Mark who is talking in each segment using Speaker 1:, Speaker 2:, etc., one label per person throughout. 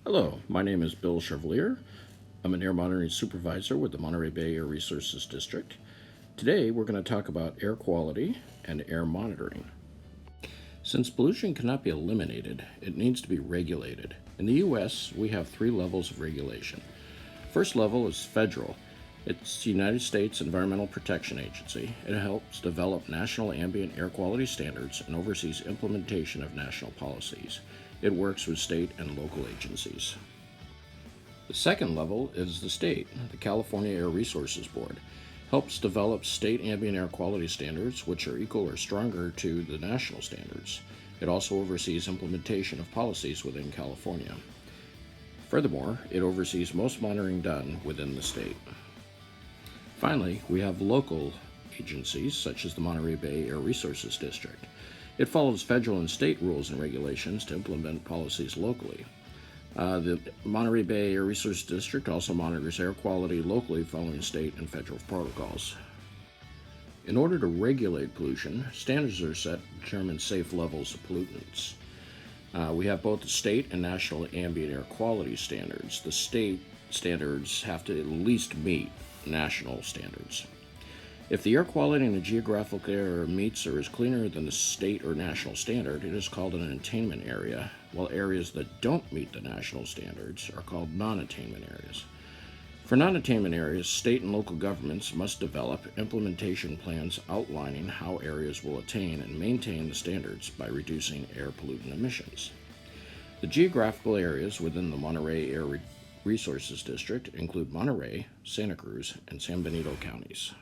Speaker 1: Hello, my name is Bill Chevalier. I'm an air monitoring supervisor with the Monterey Bay Air Resources District. Today we're going to talk about air quality and air monitoring. Since pollution cannot be eliminated, it needs to be regulated. In the U.S., we have 3 levels of regulation. First level is federal. It's the United States Environmental Protection Agency. It helps develop national ambient air quality standards and oversees implementation of national policies. It works with state and local agencies. The second level is the state. The California Air Resources Board helps develop state ambient air quality standards which are equal or stronger to the national standards. It also oversees implementation of policies within California. Furthermore, it oversees most monitoring done within the state. Finally, we have local agencies such as the Monterey Bay Air Resources District. It follows federal and state rules and regulations to implement policies locally. The Monterey Bay Air Resources District also monitors air quality locally following state and federal protocols. In order to regulate pollution, standards are set to determine safe levels of pollutants. We have both the state and national ambient air quality standards. The state standards have to at least meet national standards. If the air quality in a geographical area meets or is cleaner than the state or national standard, it is called an attainment area, while areas that don't meet the national standards are called non-attainment areas. For non-attainment areas, state and local governments must develop implementation plans outlining how areas will attain and maintain the standards by reducing air pollutant emissions. The geographical areas within the Monterey Air Resources District include Monterey, Santa Cruz, and San Benito counties.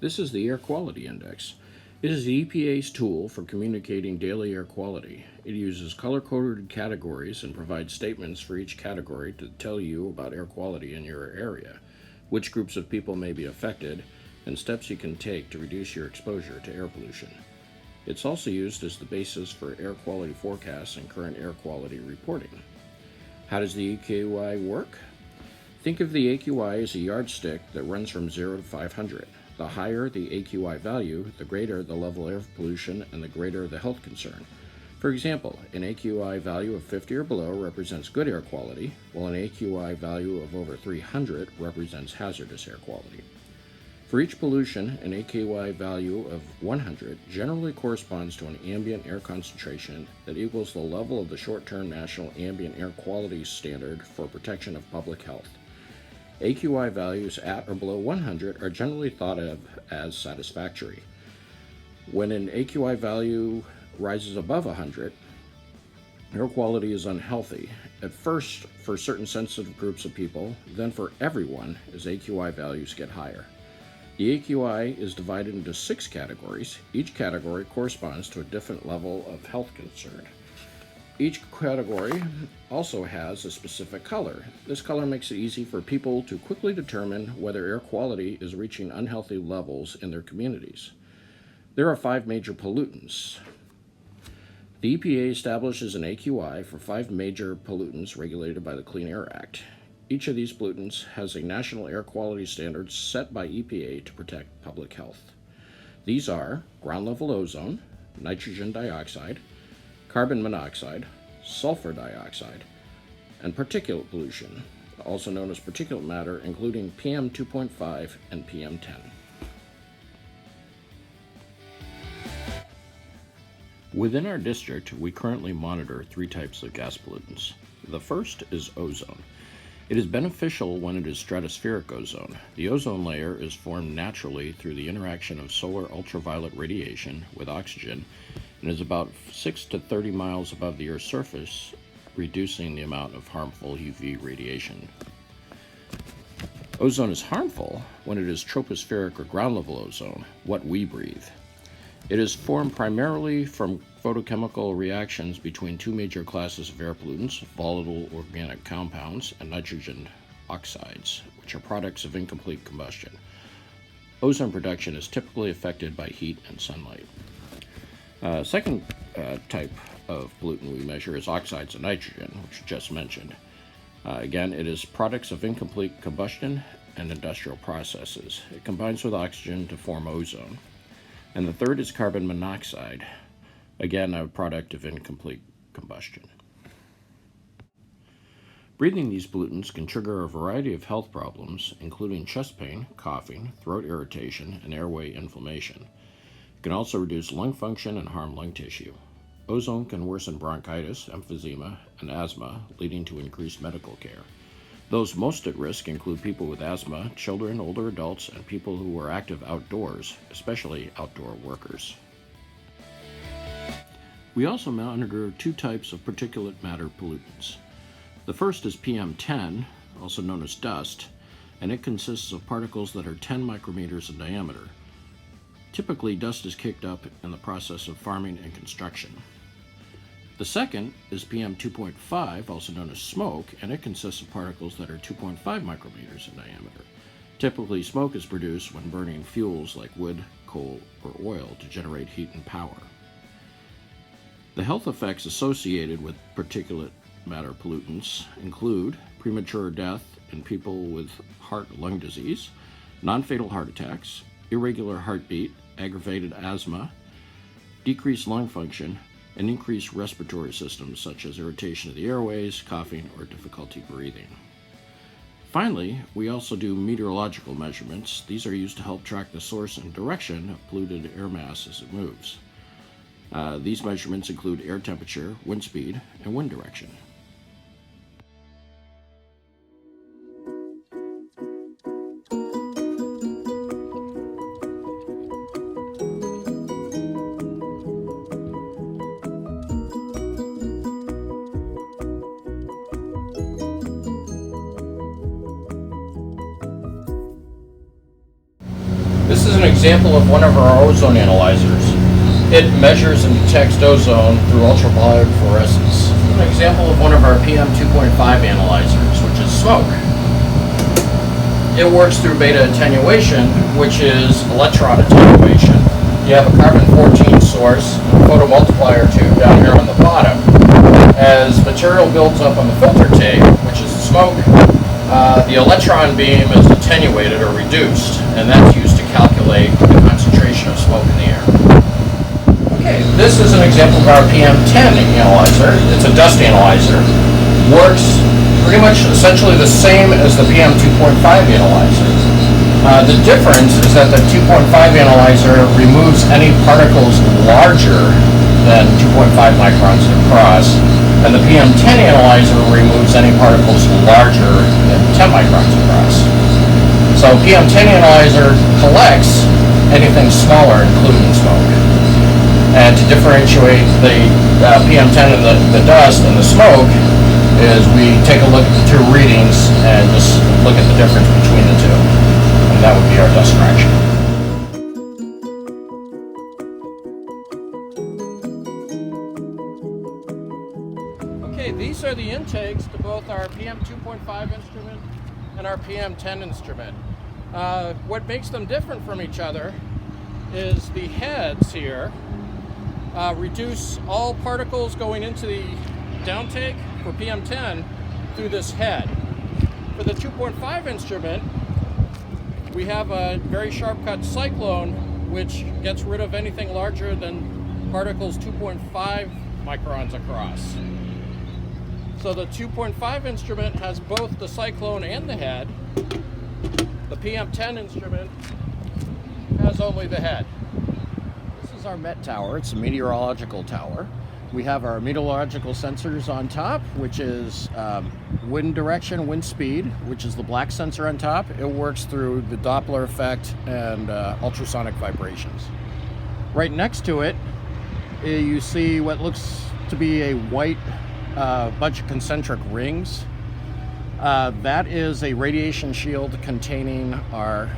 Speaker 1: This is the Air Quality Index. It is the EPA's tool for communicating daily air quality. It uses color-coded categories and provides statements for each category to tell you about air quality in your area, which groups of people may be affected, and steps you can take to reduce your exposure to air pollution. It's also used as the basis for air quality forecasts and current air quality reporting. How does the AQI work? Think of the AQI as a yardstick that runs from 0 to 500. The higher the AQI value, the greater the level of pollution and the greater the health concern. For example, an AQI value of 50 or below represents good air quality, while an AQI value of over 300 represents hazardous air quality. For each pollution, an AQI value of 100 generally corresponds to an ambient air concentration that equals the level of the short-term national ambient air quality standard for protection of public health. AQI values at or below 100 are generally thought of as satisfactory. When an AQI value rises above 100, air quality is unhealthy, at first for certain sensitive groups of people, then for everyone as AQI values get higher. The AQI is divided into 6 categories. Each category corresponds to a different level of health concern. Each category also has a specific color. This color makes it easy for people to quickly determine whether air quality is reaching unhealthy levels in their communities. There are 5 major pollutants. The EPA establishes an AQI for 5 major pollutants regulated by the Clean Air Act. Each of these pollutants has a national air quality standard set by EPA to protect public health. These are ground level ozone, nitrogen dioxide, carbon monoxide, sulfur dioxide, and particulate pollution, also known as particulate matter, including PM 2.5 and PM 10. Within our district, we currently monitor 3 types of gas pollutants. The first is ozone. It is beneficial when it is stratospheric ozone. The ozone layer is formed naturally through the interaction of solar ultraviolet radiation with oxygen and is about 6 to 30 miles above the Earth's surface, reducing the amount of harmful UV radiation. Ozone is harmful when it is tropospheric or ground-level ozone, what we breathe. It is formed primarily from photochemical reactions between 2 major classes of air pollutants, volatile organic compounds and nitrogen oxides, which are products of incomplete combustion. Ozone production is typically affected by heat and sunlight. Second type of pollutant we measure is oxides of nitrogen, which I just mentioned. Again, it is products of incomplete combustion and industrial processes. It combines with oxygen to form ozone. And the third is carbon monoxide, again a product of incomplete combustion. Breathing these pollutants can trigger a variety of health problems, including chest pain, coughing, throat irritation, and airway inflammation. It can also reduce lung function and harm lung tissue. Ozone can worsen bronchitis, emphysema, and asthma, leading to increased medical care. Those most at risk include people with asthma, children, older adults, and people who are active outdoors, especially outdoor workers. We also monitor two types of particulate matter pollutants. The first is PM10, also known as dust, and it consists of particles that are 10 micrometers in diameter. Typically, dust is kicked up in the process of farming and construction. The second is PM2.5, also known as smoke, and it consists of particles that are 2.5 micrometers in diameter. Typically, smoke is produced when burning fuels like wood, coal, or oil to generate heat and power. The health effects associated with particulate matter pollutants include premature death in people with heart-lung disease, non-fatal heart attacks, irregular heartbeat, aggravated asthma, decreased lung function, and increased respiratory systems such as irritation of the airways, coughing, or difficulty breathing. Finally, we also do meteorological measurements. These are used to help track the source and direction of polluted air mass as it moves. These measurements include air temperature, wind speed, and wind direction. This is an example of one of our ozone analyzers. It measures and detects ozone through ultraviolet fluorescence. This is an example of one of our PM2.5 analyzers, which is smoke. It works through beta attenuation, which is electron attenuation. You have a carbon-14 source, photomultiplier tube down here on the bottom. As material builds up on the filter tape, which is the smoke, the electron beam is attenuated or reduced, and that's used to calculate the concentration of smoke in the air. Okay, this is an example of our PM10 analyzer. It's a dust analyzer. Works pretty much essentially the same as the PM2.5 analyzer. The difference is that the 2.5 analyzer removes any particles larger than 2.5 microns across, and the PM10 analyzer removes any particles larger than 10 microns across. So PM10 analyzer collects anything smaller, including smoke. And to differentiate the PM10 and the dust and the smoke is we take a look at the two readings and just look at the difference between the two. And that would be our dust fraction. Okay, these are the intakes to both our PM2.5 instrument and our PM10 instrument. What makes them different from each other is the heads here reduce all particles going into the downtake for PM10 through this head. For the 2.5 instrument, we have a very sharp cut cyclone which gets rid of anything larger than particles 2.5 microns across. So the 2.5 instrument has both the cyclone and the head. The PM10 instrument has only the head. This is our MET tower. It's a meteorological tower. We have our meteorological sensors on top, which is wind direction, wind speed, which is the black sensor on top. It works through the Doppler effect and ultrasonic vibrations. Right next to it, you see what looks to be a white bunch of concentric rings. That is a radiation shield containing our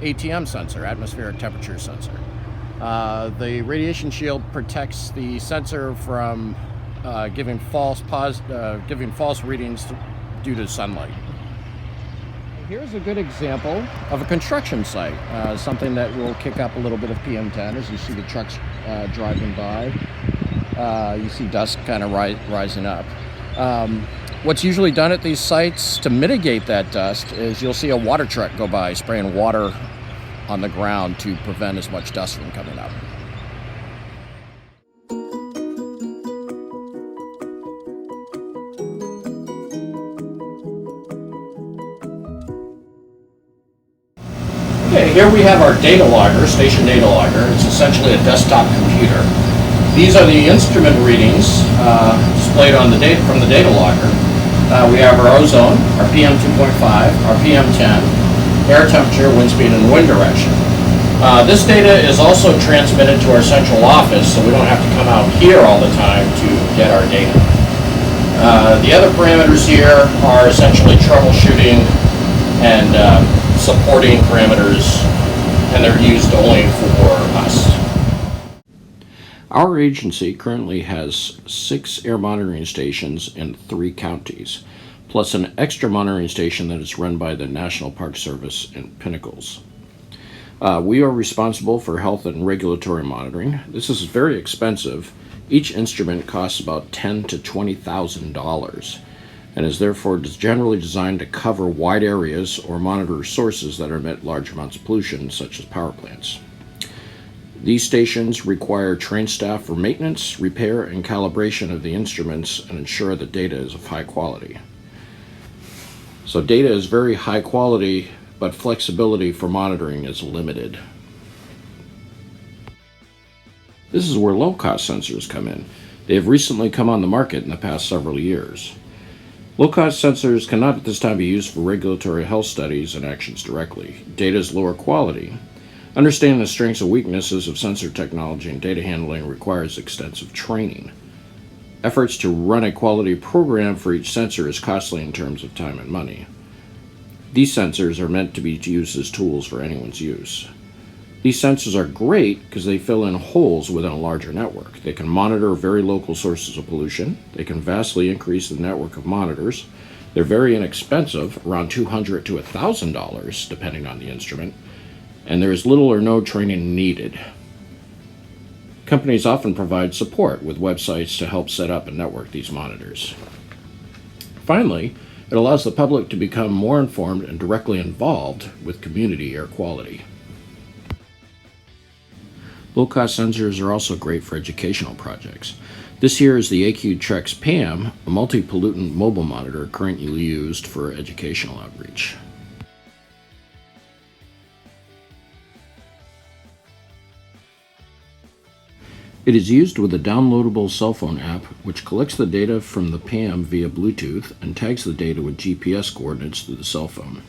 Speaker 1: ATM sensor, atmospheric temperature sensor. The radiation shield protects the sensor from giving false readings due to sunlight. Here's a good example of a construction site, something that will kick up a little bit of PM10 as you see the trucks driving by. You see dust kind of rising up. What's usually done at these sites to mitigate that dust is you'll see a water truck go by spraying water on the ground to prevent as much dust from coming up. Okay, here we have our data logger, station data logger. It's essentially a desktop computer. These are the instrument readings displayed on the data from the data logger. We have our ozone, our PM 2.5, our PM 10, air temperature, wind speed, and wind direction. This data is also transmitted to our central office, so we don't have to come out here all the time to get our data. The other parameters here are essentially troubleshooting and supporting parameters, and they're used only for us. Our agency currently has 6 air monitoring stations in 3 counties, plus an extra monitoring station that is run by the National Park Service in Pinnacles. We are responsible for health and regulatory monitoring. This is very expensive. Each instrument costs about $10,000 to $20,000 and is therefore generally designed to cover wide areas or monitor sources that emit large amounts of pollution, such as power plants. These stations require trained staff for maintenance, repair, and calibration of the instruments and ensure that data is of high quality. So data is very high quality, but flexibility for monitoring is limited. This is where low-cost sensors come in. They have recently come on the market in the past several years. Low-cost sensors cannot at this time be used for regulatory health studies and actions directly. Data is lower quality. Understanding the strengths and weaknesses of sensor technology and data handling requires extensive training. Efforts to run a quality program for each sensor is costly in terms of time and money. These sensors are meant to be used as tools for anyone's use. These sensors are great because they fill in holes within a larger network. They can monitor very local sources of pollution. They can vastly increase the network of monitors. They're very inexpensive, around $200 to $1,000, depending on the instrument, and there is little or no training needed. Companies often provide support with websites to help set up and network these monitors. Finally, it allows the public to become more informed and directly involved with community air quality. Low-cost sensors are also great for educational projects. This here is the AQ Trex PAM, a multi-pollutant mobile monitor currently used for educational outreach. It is used with a downloadable cell phone app which collects the data from the PAM via Bluetooth and tags the data with GPS coordinates through the cell phone.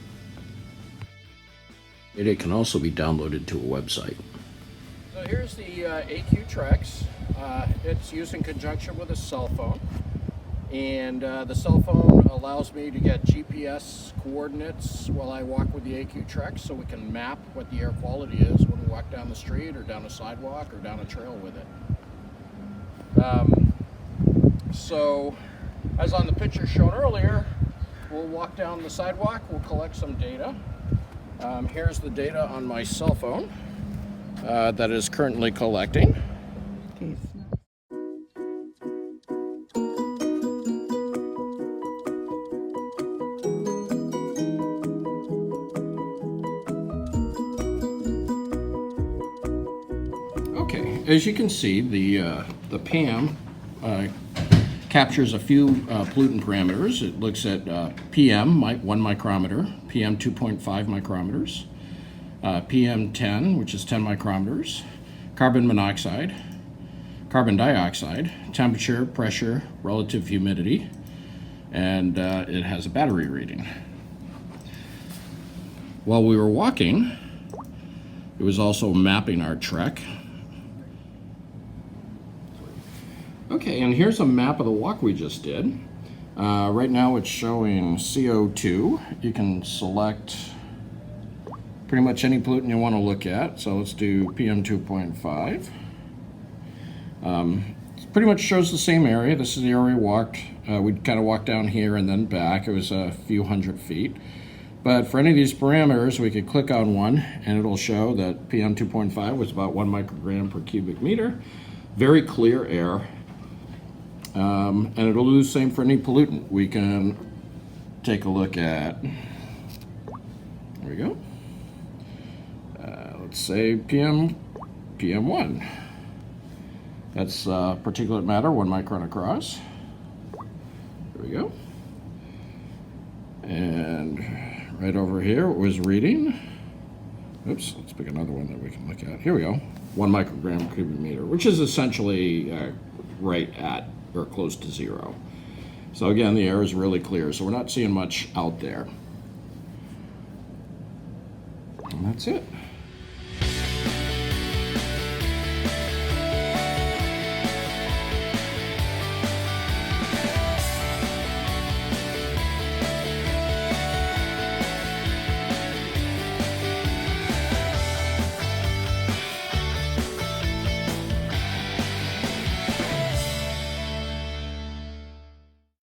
Speaker 1: It can also be downloaded to a website. So here's the AQ Trex. It's used in conjunction with a cell phone, and the cell phone allows me to get GPS coordinates while I walk with the AQ Trex, so we can map what the air quality is when we walk down the street or down a sidewalk or down a trail with it. So as on the picture shown earlier, we'll walk down the sidewalk, we'll collect some data. Here's the data on my cell phone that is currently collecting. Okay, as you can see, the PAM captures a few pollutant parameters. It looks at PM, 1 micrometer, PM 2.5 micrometers, PM 10, which is 10 micrometers, carbon monoxide, carbon dioxide, temperature, pressure, relative humidity, and it has a battery reading. While we were walking, it was also mapping our trek. Okay, and here's a map of the walk we just did. Right now it's showing CO2. You can select pretty much any pollutant you want to look at. So let's do PM 2.5. It pretty much shows the same area. This is the area we walked. We kind of walked down here and then back. It was a few hundred feet. But for any of these parameters, we could click on one and it'll show that PM 2.5 was about 1 microgram per cubic meter. Very clear air. And it'll do the same for any pollutant. We can take a look at, there we go. Let's say PM1. That's particulate matter, 1 micron across. There we go. And right over here, it was reading Oops, let's pick another one that we can look at. Here we go. 1 microgram cubic meter, which is essentially right at or close to 0. So again, the air is really clear, so we're not seeing much out there. And that's it.